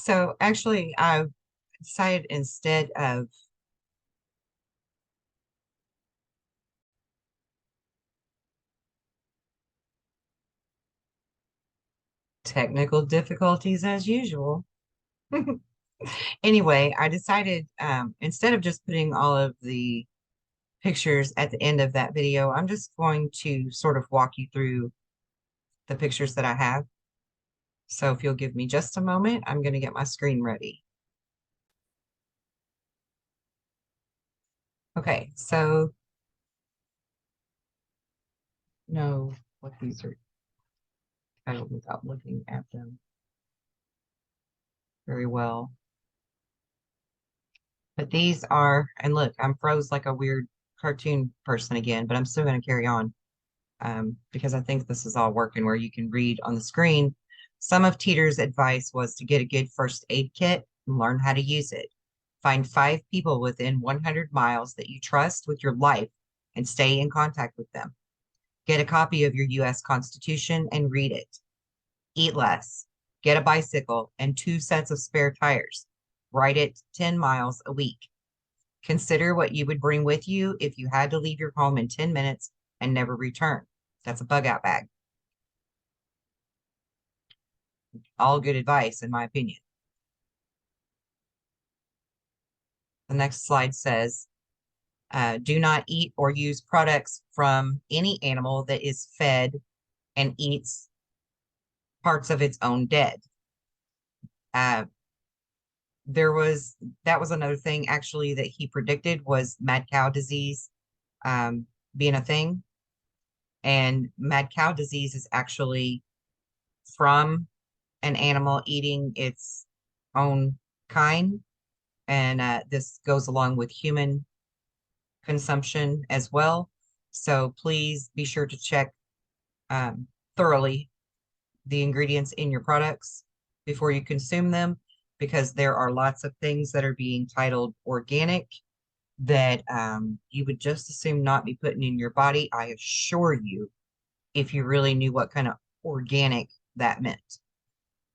So actually, I decided instead of technical difficulties as usual. Anyway, I decided instead of just putting all of the pictures at the end of that video, I'm just going to sort of walk you through the pictures that I have. So if you'll give me just a moment, I'm going to get my screen ready. Okay, so know what these are titled without looking at them very well. But these are, and look, I'm froze like a weird cartoon person again, but I'm still going to carry on because I think this is all working where you can read on the screen. Some of Teeter's advice was to get a good first aid kit and learn how to use it. Find 5 people within 100 miles that you trust with your life and stay in contact with them. Get a copy of your U.S. Constitution and read it. Eat less. Get a bicycle and 2 sets of spare tires. Ride it 10 miles a week. Consider what you would bring with you if you had to leave your home in 10 minutes and never return. That's a bug out bag. All good advice, in my opinion. The next slide says, do not eat or use products from any animal that is fed and eats parts of its own dead. Uh, that was another thing actually that he predicted was mad cow disease being a thing. And mad cow disease is actually from an animal eating its own kind. And this goes along with human consumption as well. So please be sure to check thoroughly the ingredients in your products before you consume them, because there are lots of things that are being titled organic that you would just assume not be putting in your body. I assure you, if you really knew what kind of organic that meant.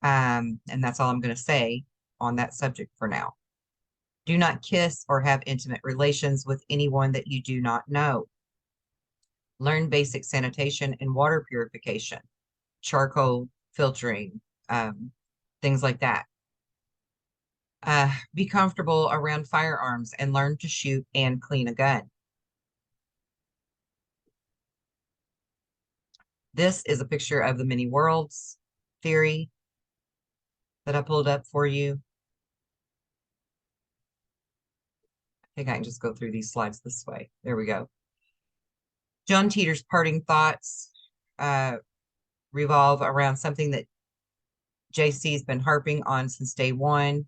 And that's all I'm going to say on that subject for now. Do not kiss or have intimate relations with anyone that you do not know. Learn basic sanitation and water purification, charcoal filtering, things like that. Be comfortable around firearms and learn to shoot and clean a gun. This is a picture of the many worlds theory that I pulled up for you. I think I can just go through these slides this way. There we go. John Titor's parting thoughts revolve around something that JC's been harping on since day one.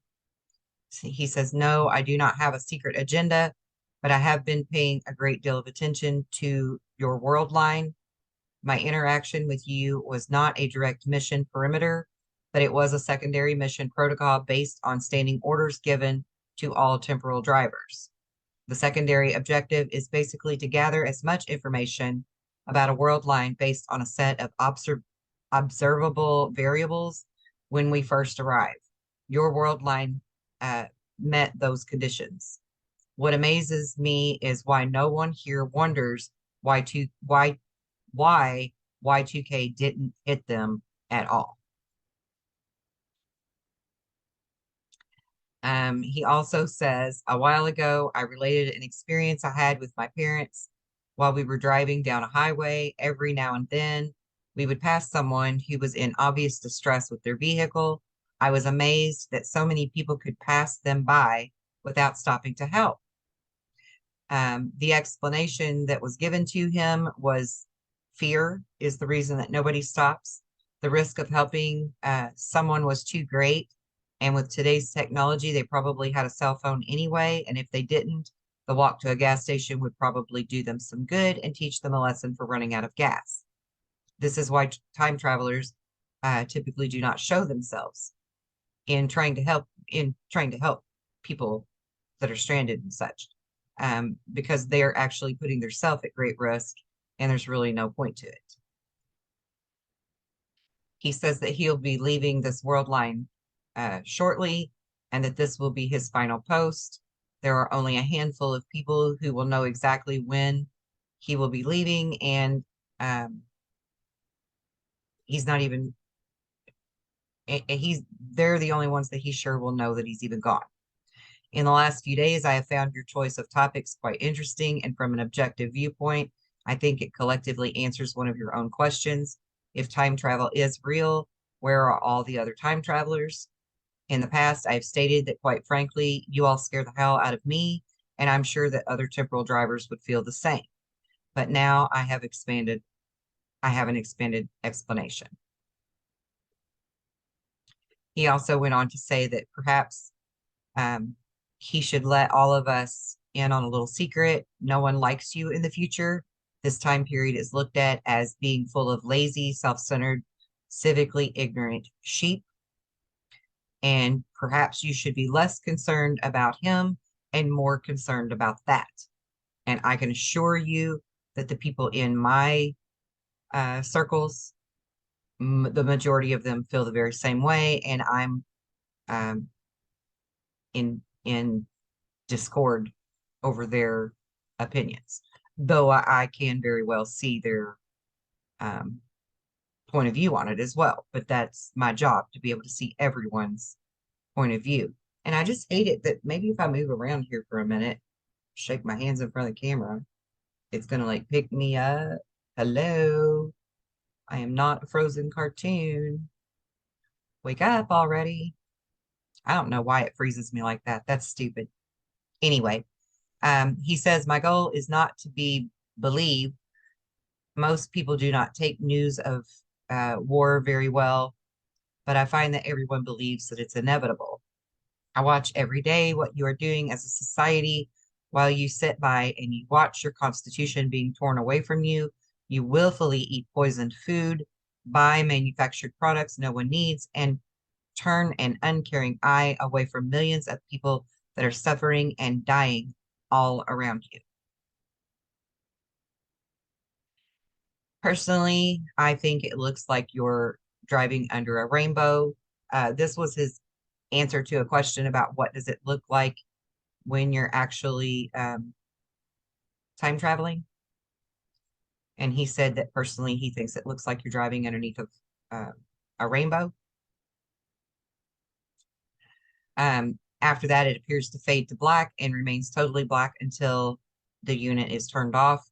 He says, no, I do not have a secret agenda, but I have been paying a great deal of attention to your world line. My interaction with you was not a direct mission perimeter, but it was a secondary mission protocol based on standing orders given to all temporal drivers. The secondary objective is basically to gather as much information about a world line based on a set of observable variables when we first arrive. Your world line met those conditions. What amazes me is why no one here wonders why Y2K didn't hit them at all. He also says, a while ago, I related an experience I had with my parents while we were driving down a highway. Every now and then, we would pass someone who was in obvious distress with their vehicle. I was amazed that so many people could pass them by without stopping to help. The explanation that was given to him was fear is the reason that nobody stops. The risk of helping someone was too great. And with today's technology, they probably had a cell phone anyway. And if they didn't, the walk to a gas station would probably do them some good and teach them a lesson for running out of gas. This is why time travelers typically do not show themselves in trying to help people that are stranded and such, because they're actually putting themselves at great risk, and there's really no point to it. He says that he'll be leaving this world line shortly, and that this will be his final post. There are only a handful of people who will know exactly when he will be leaving, and um, he's not even, they're the only ones that he sure will know that he's even gone. In the last few days, I have found your choice of topics quite interesting, and from an objective viewpoint, I think it collectively answers one of your own questions. If time travel is real, where are all the other time travelers? In the past, I have stated that, quite frankly, you all scare the hell out of me, and I'm sure that other temporal drivers would feel the same. But now I have an expanded explanation. He also went on to say that perhaps um, he should let all of us in on a little secret. No one likes you in the future. This time period is looked at as being full of lazy, self-centered, civically ignorant sheep. And perhaps you should be less concerned about him and more concerned about that. And I can assure you that the people in my circles, the majority of them feel the very same way, and I'm um, in discord over their opinions. Though I can very well see their um, point of view on it as well. But that's my job, to be able to see everyone's point of view. And I just hate it that maybe if I move around here for a minute, shake my hands in front of the camera, it's gonna like pick me up. Hello, I am not a frozen cartoon. Wake up already. I don't know why it freezes me like that. That's stupid. Anyway, he says, my goal is not to be believed. Most people do not take news of war very well, but I find that everyone believes that it's inevitable. I watch every day what you are doing as a society while you sit by and you watch your constitution being torn away from you. You willfully eat poisoned food, buy manufactured products no one needs, and turn an uncaring eye away from millions of people that are suffering and dying all around you. Personally, I think it looks like you're driving under a rainbow. This was his answer to a question about what does it look like when you're actually time traveling. And he said that personally, he thinks it looks like you're driving underneath of a rainbow. After that, it appears to fade to black and remains totally black until the unit is turned off.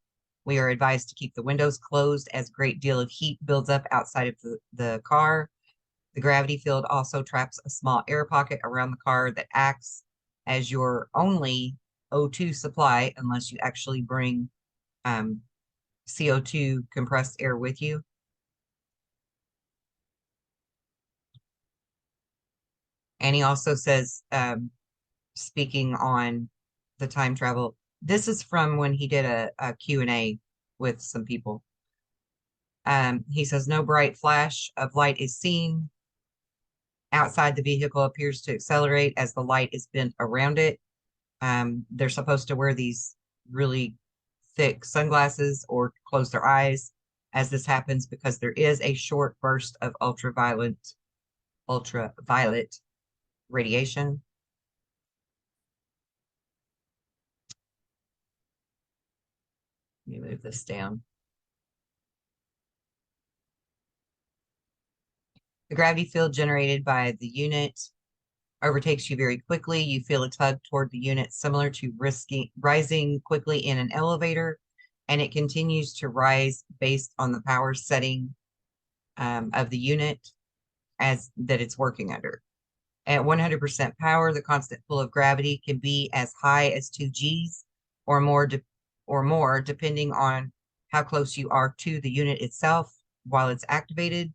We are advised to keep the windows closed as a great deal of heat builds up outside of the car. The gravity field also traps a small air pocket around the car that acts as your only O2 supply unless you actually bring CO2 compressed air with you. And he also says, speaking on the time travel, this is from when he did a Q&A with some people. He says, no bright flash of light is seen. Outside the vehicle appears to accelerate as the light is bent around it. They're supposed to wear these really thick sunglasses or close their eyes as this happens because there is a short burst of ultraviolet radiation. Let me move this down. The gravity field generated by the unit overtakes you very quickly. You feel a tug toward the unit similar to rising quickly in an elevator, and it continues to rise based on the power setting of the unit as that it's working under. At 100% power, the constant pull of gravity can be as high as 2 Gs or more, depending on how close you are to the unit itself while it's activated.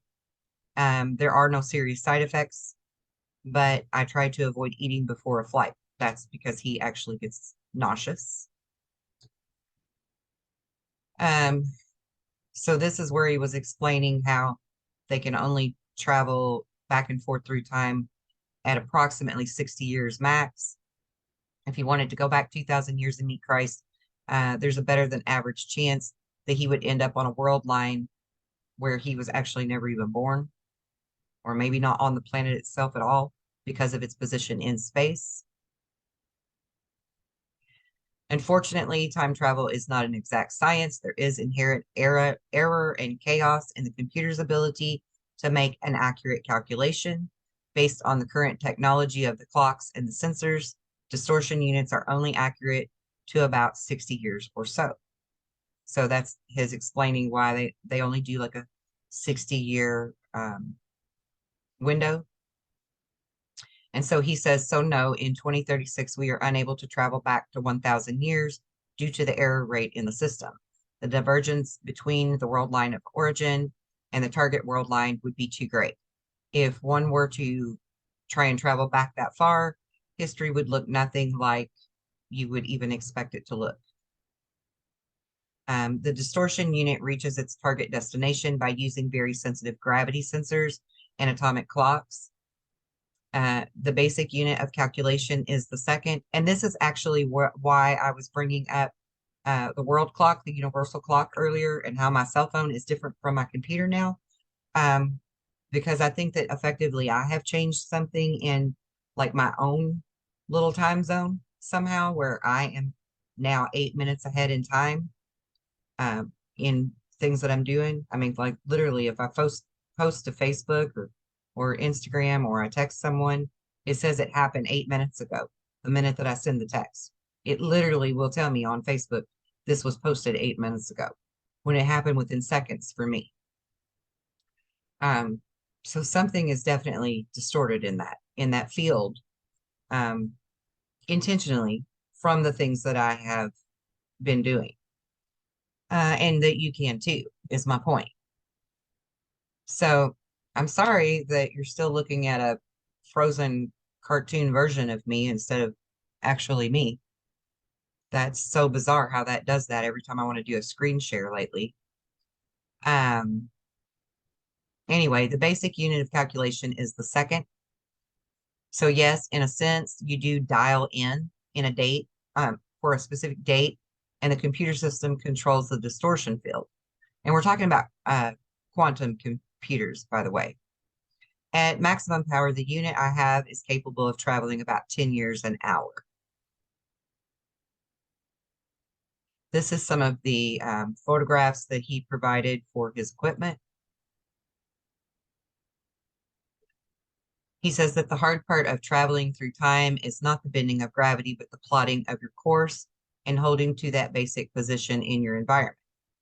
There are no serious side effects, but I try to avoid eating before a flight. That's because he actually gets nauseous. So this is where he was explaining how they can only travel back and forth through time at approximately 60 years max. If he wanted to go back 2,000 years and meet Christ, there's a better than average chance that he would end up on a world line where he was actually never even born, or maybe not on the planet itself at all, because of its position in space. Unfortunately, time travel is not an exact science. There is inherent error and chaos in the computer's ability to make an accurate calculation. Based on the current technology of the clocks and the sensors, distortion units are only accurate to about 60 years or so. So that's his explaining why they only do like a 60-year window. And so he says, so no, in 2036, we are unable to travel back to 1,000 years due to the error rate in the system. The divergence between the world line of origin and the target world line would be too great. If one were to try and travel back that far, history would look nothing like you would even expect it to look. The distortion unit reaches its target destination by using very sensitive gravity sensors and atomic clocks. The basic unit of calculation is the second. And this is actually why I was bringing up the world clock, the universal clock earlier, and how my cell phone is different from my computer now. Because I think that effectively I have changed something in like my own little time zone somehow, where I am now 8 minutes ahead in time in things that I'm doing. I mean, like literally if I post to Facebook or Instagram, or I text someone, it says it happened 8 minutes ago, the minute that I send the text. It literally will tell me on Facebook, this was posted 8 minutes ago, when it happened within seconds for me. So something is definitely distorted in that field, intentionally, from the things that I have been doing. And that you can too, is my point. So I'm sorry that you're still looking at a frozen cartoon version of me instead of actually me. That's so bizarre how that does that every time I want to do a screen share lately. Anyway, the basic unit of calculation is the second. So yes, in a sense, you do dial in a date for a specific date, and the computer system controls the distortion field. And we're talking about quantum computers, by the way. At maximum power, the unit I have is capable of traveling about 10 years an hour. This is some of the photographs that he provided for his equipment. He says that the hard part of traveling through time is not the bending of gravity, but the plotting of your course and holding to that basic position in your environment.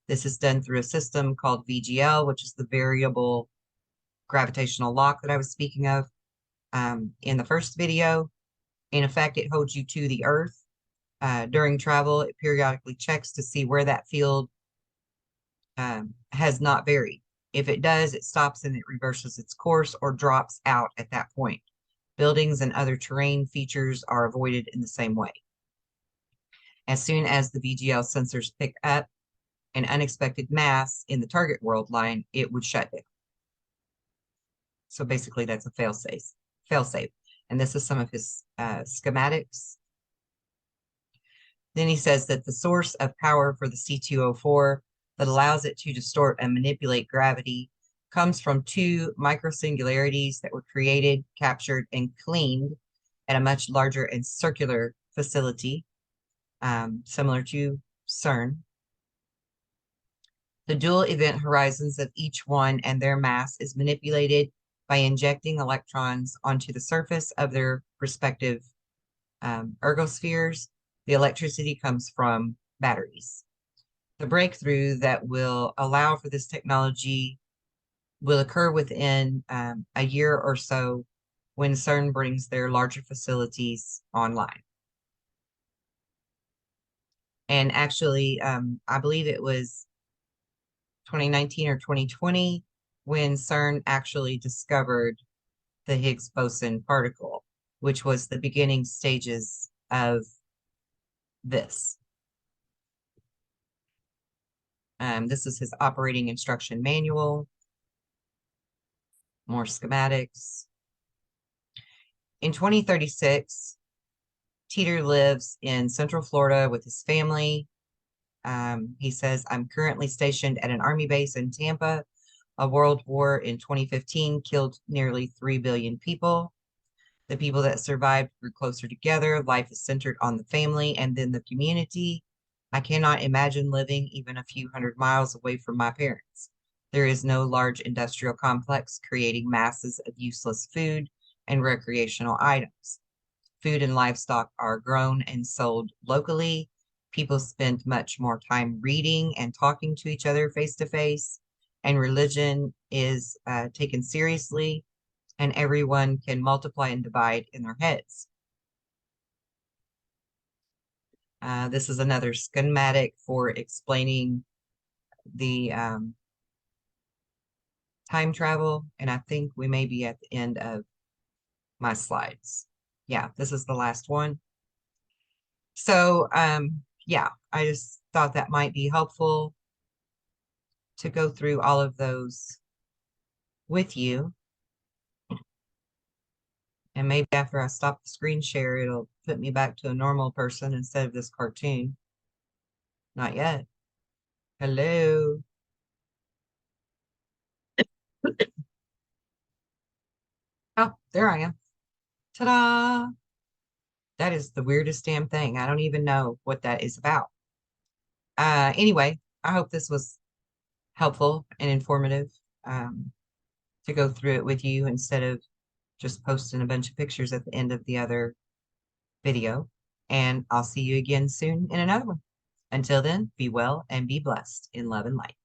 This is done through a system called VGL, which is the variable gravitational lock that I was speaking of in the first video. In effect, it holds you to the Earth. During travel, it periodically checks to see where that field has not varied. If it does, it stops and it reverses its course or drops out at that point. Buildings and other terrain features are avoided in the same way. As soon as the VGL sensors pick up an unexpected mass in the target world line, it would shut down. So basically that's a fail-safe. And this is some of his schematics. Then he says that the source of power for the C204 that allows it to distort and manipulate gravity comes from two microsingularities that were created, captured, and cleaned at a much larger and circular facility, similar to CERN. The dual event horizons of each one and their mass is manipulated by injecting electrons onto the surface of their respective ergospheres. The electricity comes from batteries. The breakthrough that will allow for this technology will occur within a year or so when CERN brings their larger facilities online. And actually, I believe it was 2019 or 2020 when CERN actually discovered the Higgs boson particle, which was the beginning stages of this. This is his operating instruction manual. More schematics. In 2036, Titor lives in Central Florida with his family. He says, I'm currently stationed at an army base in Tampa. A world war in 2015 killed nearly 3 billion people. The people that survived grew closer together. Life is centered on the family and then the community. I cannot imagine living even a few hundred miles away from my parents. There is no large industrial complex creating masses of useless food and recreational items. Food and livestock are grown and sold locally. People spend much more time reading and talking to each other face to face, and religion is taken seriously, and everyone can multiply and divide in their heads. This is another schematic for explaining the time travel, and I think we may be at the end of my slides. Yeah, this is the last one. So, yeah, I just thought that might be helpful to go through all of those with you. And maybe after I stop the screen share, it'll put me back to a normal person instead of this cartoon. Not yet. Hello. Oh, there I am. Ta-da! That is the weirdest damn thing. I don't even know what that is about. Anyway, I hope this was helpful and informative to go through it with you instead of just posting a bunch of pictures at the end of the other video. And I'll see you again soon in another one. Until then, be well and be blessed in love and light.